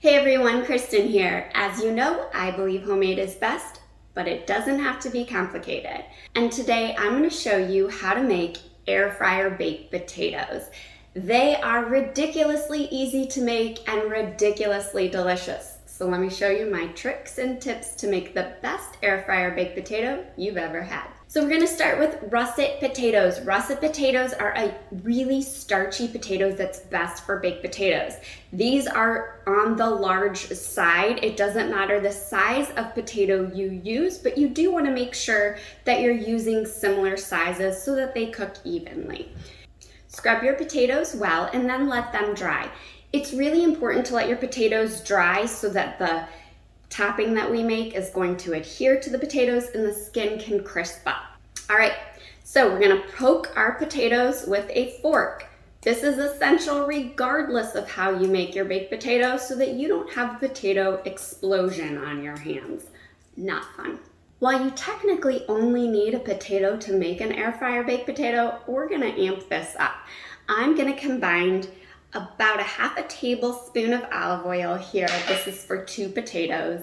Hey everyone, Kristen here. As you know, I believe homemade is best, but it doesn't have to be complicated. And today I'm going to show you how to make air fryer baked potatoes. They are ridiculously easy to make and ridiculously delicious. So let me show you my tricks and tips to make the best air fryer baked potato you've ever had. So we're going to start with russet potatoes. Russet potatoes are a really starchy potato that's best for baked potatoes. These are on the large side. It doesn't matter the size of potato you use, but you do want to make sure that you're using similar sizes so that they cook evenly. Scrub your potatoes well and then let them dry. It's really important to let your potatoes dry so that the topping that we make is going to adhere to the potatoes and the skin can crisp up. All right, so we're gonna poke our potatoes with a fork. This is essential regardless of how you make your baked potatoes so that you don't have a potato explosion on your hands. Not fun. While you technically only need a potato to make an air fryer baked potato, we're gonna amp this up. I'm gonna combine about a half a tablespoon of olive oil here. This is for 2 potatoes.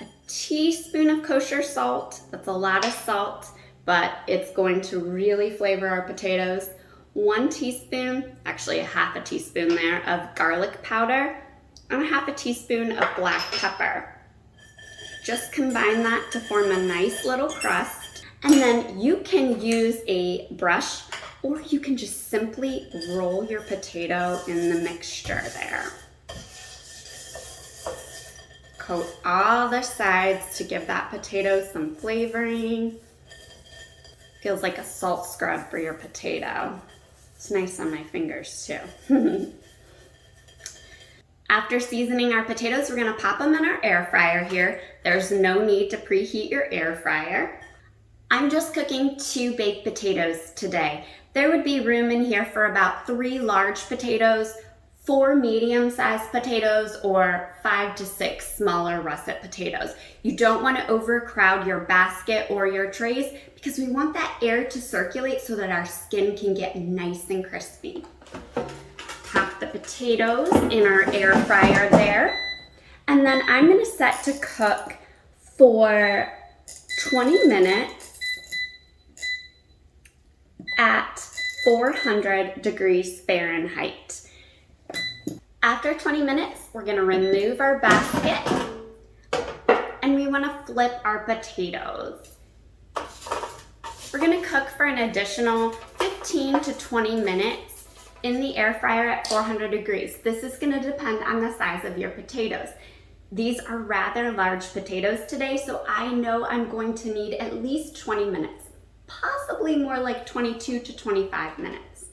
A teaspoon of kosher salt. That's a lot of salt, but it's going to really flavor our potatoes. 1 teaspoon, actually a half a teaspoon there, of garlic powder, and a half a teaspoon of black pepper. Just combine that to form a nice little crust. And then you can use a brush or you can just simply roll your potato in the mixture there. Coat all the sides to give that potato some flavoring. Feels like a salt scrub for your potato. It's nice on my fingers too. After seasoning our potatoes, we're gonna pop them in our air fryer here. There's no need to preheat your air fryer. I'm just cooking 2 baked potatoes today. There would be room in here for about 3 large potatoes, 4 medium-sized potatoes, or 5 to 6 smaller russet potatoes. You don't want to overcrowd your basket or your trays because we want that air to circulate so that our skin can get nice and crispy. Pop the potatoes in our air fryer there. And then I'm going to set to cook for 20 minutes at 400 degrees Fahrenheit. After 20 minutes, we're gonna remove our basket and we wanna flip our potatoes. We're gonna cook for an additional 15 to 20 minutes in the air fryer at 400 degrees. This is gonna depend on the size of your potatoes. These are rather large potatoes today, so I know I'm going to need at least 20 minutes. Possibly more like 22 to 25 minutes.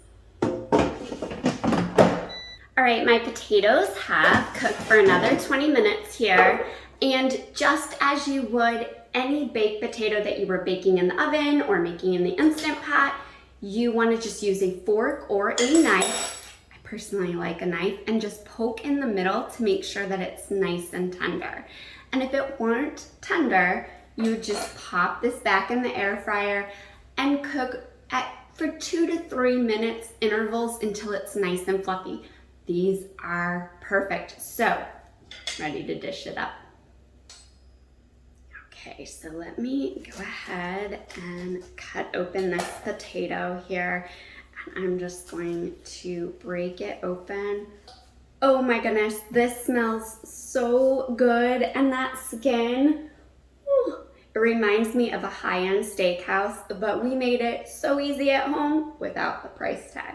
All right, my potatoes have cooked for another 20 minutes here. And just as you would any baked potato that you were baking in the oven or making in the Instant Pot, you want to just use a fork or a knife. I personally like a knife, and just poke in the middle to make sure that it's nice and tender. And if it weren't tender, you would just pop this back in the air fryer and cook for 2 to 3 minutes intervals until it's nice and fluffy. These are perfect. So, ready to dish it up. Okay, so let me go ahead and cut open this potato here. And I'm just going to break it open. Oh my goodness, this smells so good. And that skin, whew, it reminds me of a high-end steakhouse, but we made it so easy at home without the price tag.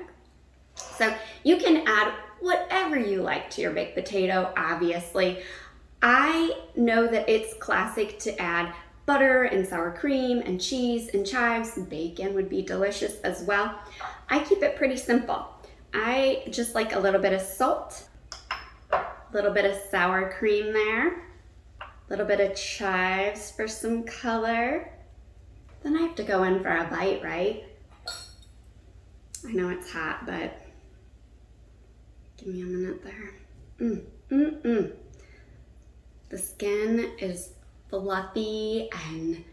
So you can add whatever you like to your baked potato, obviously. I know that it's classic to add butter and sour cream and cheese and chives. Bacon would be delicious as well. I keep it pretty simple. I just like a little bit of salt, a little bit of sour cream there, a little bit of chives for some color. Then I have to go in for a bite, right? I know it's hot, but give me a minute there. The skin is fluffy and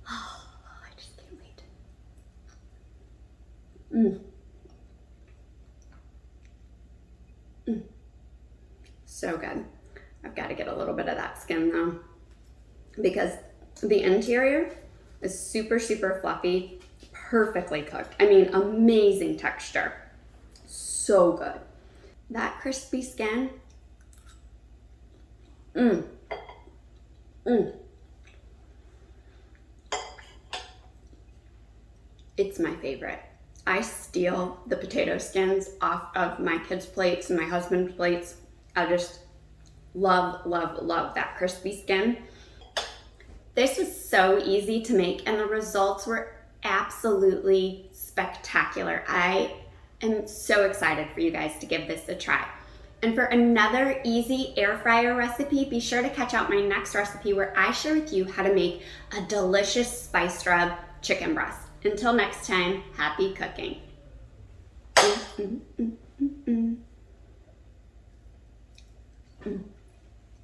I just can't wait. So good. I've got to get a little bit of that skin though, because the interior is super, super fluffy, perfectly cooked. I mean, amazing texture. So good. That crispy skin. Mmm. Mmm. It's my favorite. I steal the potato skins off of my kids' plates and my husband's plates. I just love, love, love that crispy skin. This was so easy to make and the results were absolutely spectacular. I am so excited for you guys to give this a try. And for another easy air fryer recipe, be sure to catch out my next recipe where I share with you how to make a delicious spiced rub chicken breast. Until next time, happy cooking. Mm, mm, mm, mm, mm. Mm.